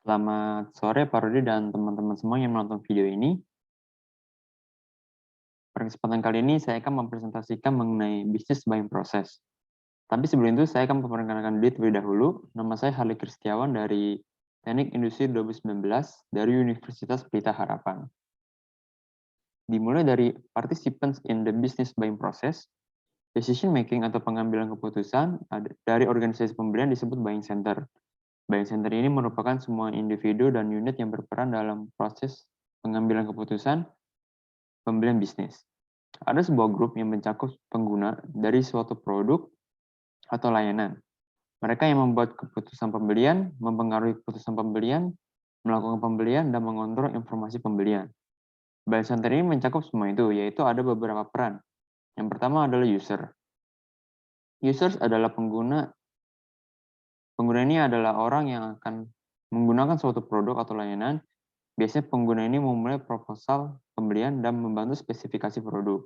Selamat sore Pak Rudi dan teman-teman semua yang menonton video ini. Pada kesempatan kali ini saya akan mempresentasikan mengenai bisnis buying process. Tapi sebelum itu saya akan memperkenalkan diri terlebih dahulu. Nama saya Harley Kristiawan dari Teknik Industri 2019 dari Universitas Pelita Harapan. Dimulai dari participants in the business buying process, decision making atau pengambilan keputusan dari organisasi pembelian disebut buying center. Buying center ini merupakan semua individu dan unit yang berperan dalam proses pengambilan keputusan pembelian bisnis. Ada sebuah grup yang mencakup pengguna dari suatu produk atau layanan. Mereka yang membuat keputusan pembelian, mempengaruhi keputusan pembelian, melakukan pembelian, dan mengontrol informasi pembelian. Buying center ini mencakup semua itu, yaitu ada beberapa peran. Yang pertama adalah user. Users adalah pengguna. Pengguna ini adalah orang yang akan menggunakan suatu produk atau layanan. Biasanya pengguna ini memulai proposal pembelian dan membantu spesifikasi produk.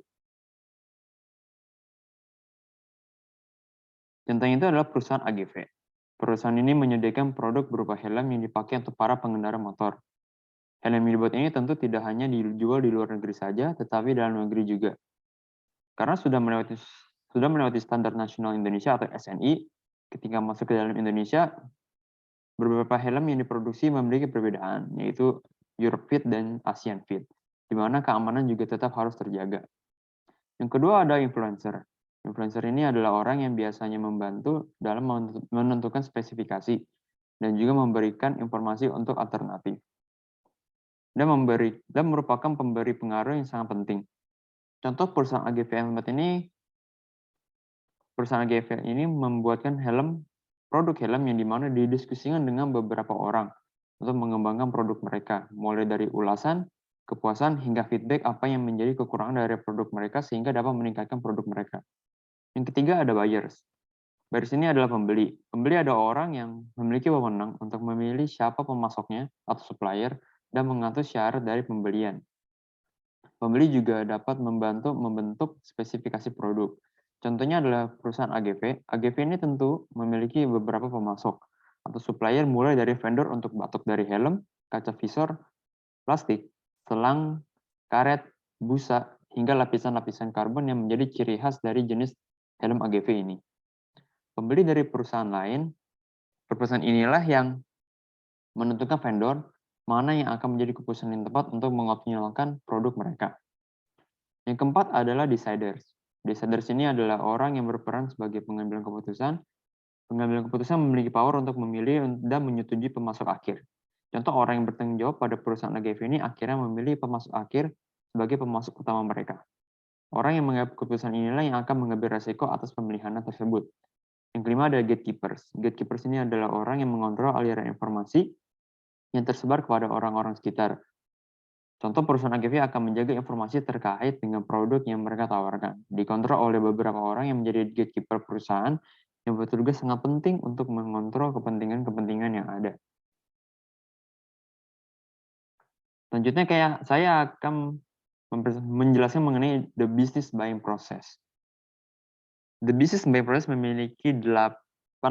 Contohnya itu adalah perusahaan AGV. Perusahaan ini menyediakan produk berupa helm yang dipakai untuk para pengendara motor. Helm yang dibuat ini tentu tidak hanya dijual di luar negeri saja, tetapi dalam negeri juga. Karena sudah melewati standar nasional Indonesia atau SNI, ketika masuk ke dalam Indonesia, beberapa helm yang diproduksi memiliki perbedaan, yaitu Europe Fit dan Asian Fit, di mana keamanan juga tetap harus terjaga. Yang kedua ada influencer. Influencer ini adalah orang yang biasanya membantu dalam menentukan spesifikasi dan juga memberikan informasi untuk alternatif. Dan merupakan pemberi pengaruh yang sangat penting. Contoh perusahaan AGV ini membuatkan produk helm yang dimana didiskusikan dengan beberapa orang untuk mengembangkan produk mereka, mulai dari ulasan, kepuasan, hingga feedback apa yang menjadi kekurangan dari produk mereka sehingga dapat meningkatkan produk mereka. Yang ketiga ada buyers. Buyers ini adalah pembeli. Pembeli ada orang yang memiliki wewenang untuk memilih siapa pemasoknya atau supplier dan mengatur syarat dari pembelian. Pembeli juga dapat membantu membentuk spesifikasi produk. Contohnya adalah perusahaan AGV. AGV ini tentu memiliki beberapa pemasok atau supplier mulai dari vendor untuk batuk dari helm, kaca visor, plastik, selang, karet, busa, hingga lapisan-lapisan karbon yang menjadi ciri khas dari jenis helm AGV ini. Pembeli dari perusahaan lain, perusahaan inilah yang menentukan vendor mana yang akan menjadi keputusan yang tepat untuk mengoptimalkan produk mereka. Yang keempat adalah deciders. Deciders ini adalah orang yang berperan sebagai pengambilan keputusan. Pengambilan keputusan memiliki power untuk memilih dan menyetujui pemasok akhir. Contoh orang yang bertanggung jawab pada perusahaan AGV ini akhirnya memilih pemasok akhir sebagai pemasok utama mereka. Orang yang mengambil keputusan inilah yang akan mengambil resiko atas pemilihan tersebut. Yang kelima adalah gatekeepers. Gatekeepers ini adalah orang yang mengontrol aliran informasi yang tersebar kepada orang-orang sekitar. Contoh perusahaan AGV akan menjaga informasi terkait dengan produk yang mereka tawarkan. Dikontrol oleh beberapa orang yang menjadi gatekeeper perusahaan yang bertugas sangat penting untuk mengontrol kepentingan-kepentingan yang ada. Selanjutnya saya akan menjelaskan mengenai the business buying process. The business buying process memiliki 8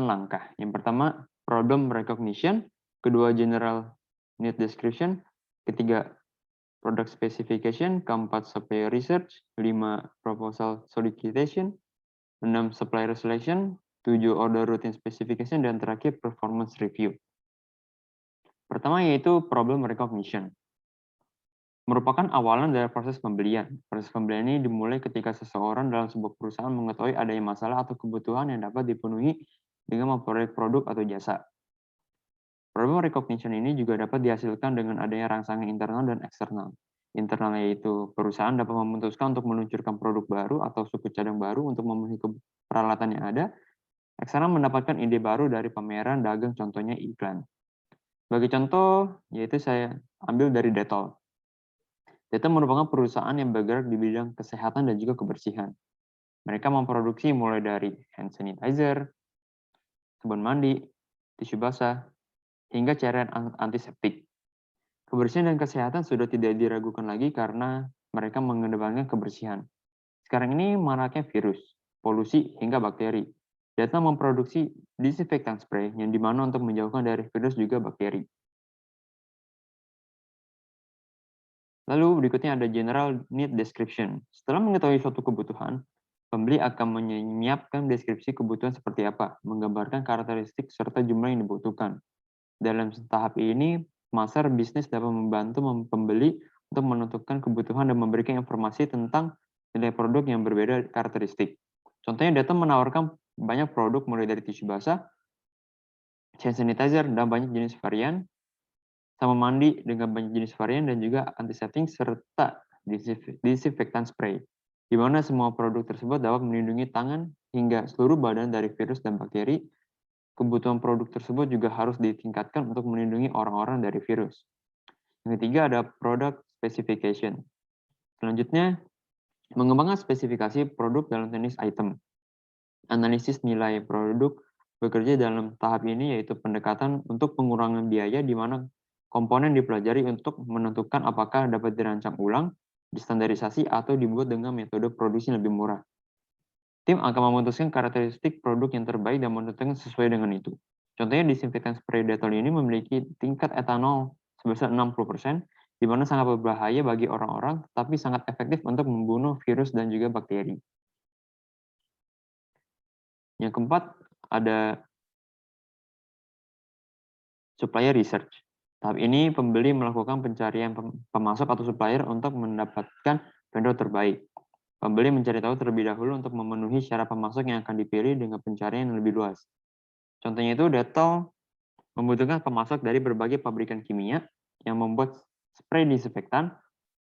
langkah. Yang pertama, problem recognition. Kedua, general need description. Ketiga, product specification. Keempat, supplier research. 5, proposal solicitation. 6, supplier selection. 7, order routine specification. Dan terakhir, performance review. Pertama yaitu problem recognition. Merupakan awalan dari proses pembelian. Proses pembelian ini dimulai ketika seseorang dalam sebuah perusahaan mengetahui adanya masalah atau kebutuhan yang dapat dipenuhi dengan memperoleh produk atau jasa. Problem recognition ini juga dapat dihasilkan dengan adanya rangsangan internal dan eksternal. Internal yaitu perusahaan dapat memutuskan untuk meluncurkan produk baru atau suku cadang baru untuk memenuhi peralatan yang ada. Eksternal mendapatkan ide baru dari pameran dagang, contohnya iklan. Sebagai contoh, yaitu saya ambil dari Dettol. Dettol merupakan perusahaan yang bergerak di bidang kesehatan dan juga kebersihan. Mereka memproduksi mulai dari hand sanitizer, sabun mandi, tisu basah, hingga cairan antiseptik. Kebersihan dan kesehatan sudah tidak diragukan lagi karena mereka mengedepankan kebersihan. Sekarang ini maraknya virus, polusi, hingga bakteri. Dettol memproduksi disinfektan spray yang dimana untuk menjauhkan dari virus juga bakteri. Lalu berikutnya ada general need description. Setelah mengetahui suatu kebutuhan, pembeli akan menyiapkan deskripsi kebutuhan seperti apa, menggambarkan karakteristik serta jumlah yang dibutuhkan. Dalam tahap ini, pasar bisnis dapat membantu pembeli untuk menentukan kebutuhan dan memberikan informasi tentang nilai produk yang berbeda karakteristik. Contohnya, data menawarkan banyak produk mulai dari tisu basah, hand sanitizer, dan banyak jenis varian, sama mandi dengan banyak jenis varian, dan juga antiseptik serta disinfektan spray, di mana semua produk tersebut dapat melindungi tangan hingga seluruh badan dari virus dan bakteri. Kebutuhan produk tersebut juga harus ditingkatkan untuk melindungi orang-orang dari virus. Yang ketiga ada product specification. Selanjutnya, mengembangkan spesifikasi produk dalam jenis item. Analisis nilai produk bekerja dalam tahap ini yaitu pendekatan untuk pengurangan biaya di mana komponen dipelajari untuk menentukan apakah dapat dirancang ulang, distandarisasi, atau dibuat dengan metode produksi yang lebih murah. Tim akan memutuskan karakteristik produk yang terbaik dan menentukan sesuai dengan itu. Contohnya disinfektan spray Dettol ini memiliki tingkat etanol sebesar 60%, di mana sangat berbahaya bagi orang-orang, tapi sangat efektif untuk membunuh virus dan juga bakteri. Yang keempat, ada supplier research. Tahap ini pembeli melakukan pencarian pemasok atau supplier untuk mendapatkan vendor terbaik. Pembeli mencari tahu terlebih dahulu untuk memenuhi syarat pemasok yang akan dipilih dengan pencarian yang lebih luas. Contohnya itu Dettol membutuhkan pemasok dari berbagai pabrikan kimia yang membuat spray disinfektan,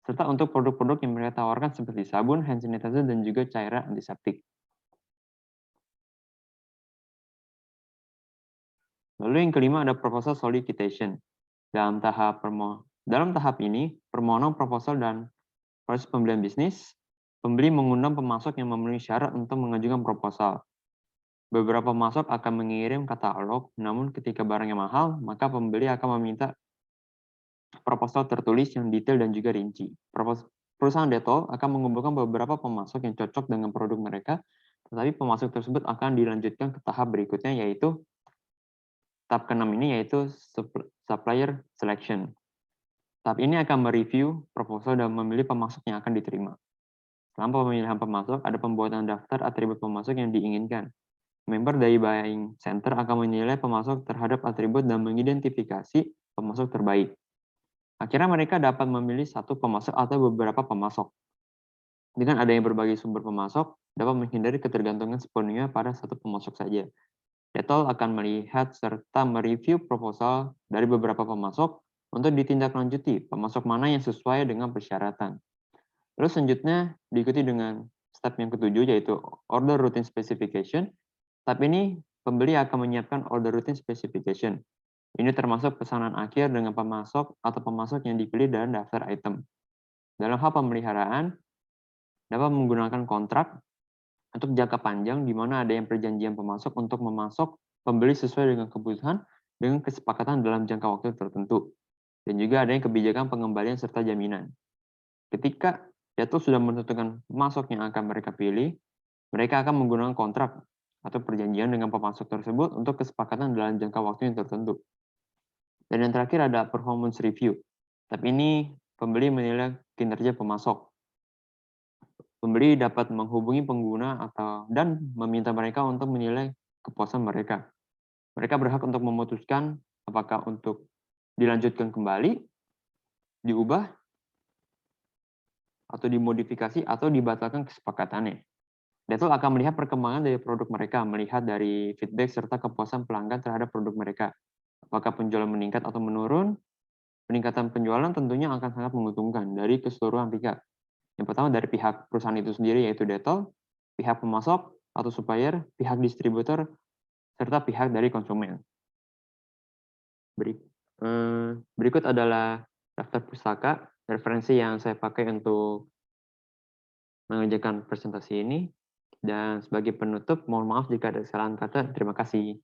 serta untuk produk-produk yang mereka tawarkan seperti sabun, hand sanitizer, dan juga cairan antiseptik. Lalu yang kelima ada proposal solicitation. Dalam tahap ini, permohonan proposal dan proses pembelian bisnis, pembeli mengundang pemasok yang memenuhi syarat untuk mengajukan proposal. Beberapa pemasok akan mengirim katalog, namun ketika barangnya mahal, maka pembeli akan meminta proposal tertulis yang detail dan juga rinci. Perusahaan Dettol akan mengumpulkan beberapa pemasok yang cocok dengan produk mereka, tetapi pemasok tersebut akan dilanjutkan ke tahap berikutnya, yaitu tahap ke-6 ini, yaitu supplier selection. Tahap ini akan mereview proposal dan memilih pemasok yang akan diterima. Selama pemilihan pemasok, ada pembuatan daftar atribut pemasok yang diinginkan. Member dari buying center akan menilai pemasok terhadap atribut dan mengidentifikasi pemasok terbaik. Akhirnya mereka dapat memilih satu pemasok atau beberapa pemasok. Dengan adanya berbagai sumber pemasok, dapat menghindari ketergantungan sepenuhnya pada satu pemasok saja. Dettol akan melihat serta mereview proposal dari beberapa pemasok untuk ditindaklanjuti pemasok mana yang sesuai dengan persyaratan. Lalu selanjutnya diikuti dengan step yang ketujuh, yaitu order routine specification. Tahap ini pembeli akan menyiapkan order routine specification. Ini termasuk pesanan akhir dengan pemasok atau pemasok yang dipilih dalam daftar item. Dalam hal pemeliharaan, dapat menggunakan kontrak untuk jangka panjang di mana ada yang perjanjian pemasok untuk memasok pembeli sesuai dengan kebutuhan dengan kesepakatan dalam jangka waktu tertentu. Dan juga ada yang kebijakan pengembalian serta jaminan. Ketika Dettol sudah menentukan pemasok yang akan mereka pilih, mereka akan menggunakan kontrak atau perjanjian dengan pemasok tersebut untuk kesepakatan dalam jangka waktu yang tertentu. Dan yang terakhir ada performance review. Tapi ini pembeli menilai kinerja pemasok. Pembeli dapat menghubungi pengguna dan meminta mereka untuk menilai kepuasan mereka. Mereka berhak untuk memutuskan apakah untuk dilanjutkan kembali, diubah, atau dimodifikasi, atau dibatalkan kesepakatannya. Dettol akan melihat perkembangan dari produk mereka, melihat dari feedback serta kepuasan pelanggan terhadap produk mereka. Apakah penjualan meningkat atau menurun? Peningkatan penjualan tentunya akan sangat menguntungkan dari keseluruhan pihak. Yang pertama dari pihak perusahaan itu sendiri, yaitu Dettol, pihak pemasok atau supplier, pihak distributor, serta pihak dari konsumen. Berikut adalah daftar pustaka, referensi yang saya pakai untuk mengerjakan presentasi ini. Dan sebagai penutup, mohon maaf jika ada kesalahan kata. Terima kasih.